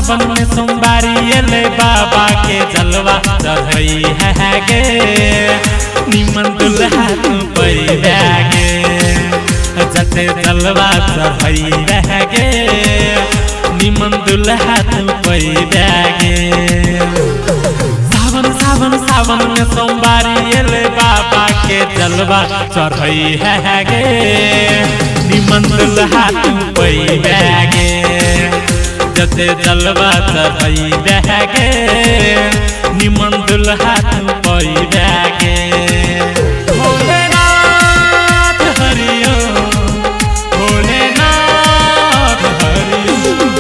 सावन में सोमवारी एले बाबा के जलवा चढ़ई है गे निमन दुल्हा तू पैबा गे जते जलवा चढ़ई रह गे निमन दुल्हा तू पैबा गे। सावन सावन सावन में सोमवारी एले बाबा के जलवा चढ़ई है गे निमन दुल्हा तू पैबा गे जते जलवा चढ़ई रह गे निमन दुल्हा तू पैबा गे। भोलेनाथ हरिओम भोलेनाथ हरिओम।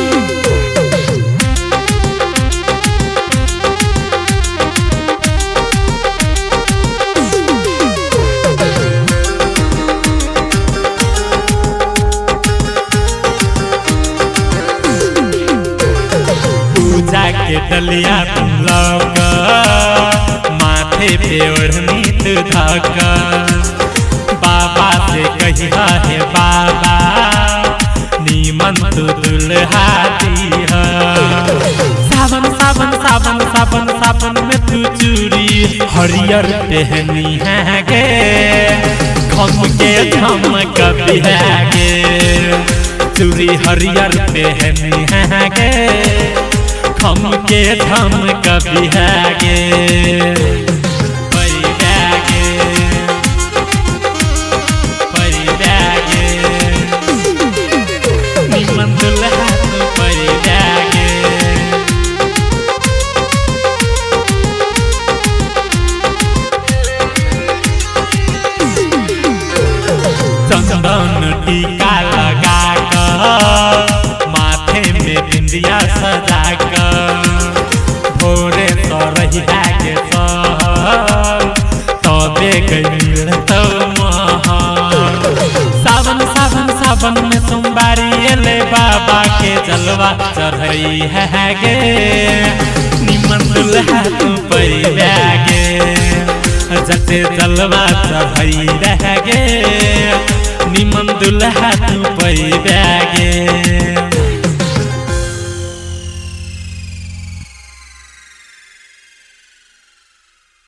पूजा के डलिया तुम लौक माथे पे ओढ़नी तू धक बाबा से कहिया है बाबा नीमन तू दुल्हा दीह। सावन सावन सावन सावन सावन में तू चूड़ी हरियर पहनी है गे खम के धमक बिहा गे चूड़ी हरियर पहनी है गे खम के धमक बिहा गे पैबा गे पैबा गे निमन दुल्हा तू पैबा गे। चंदन टीका लगा कर माथे में बिंदिया सजा कर भोरे तो रही के तबे गईल तो सावन सावन सावन में सोमवारी एले बाबा के जलवा चढ़ई है गे निमन दुल्हा तू पैबा गे जते जलवा चढ़ई रह गे निमन दुल्हा तू पैबा गे।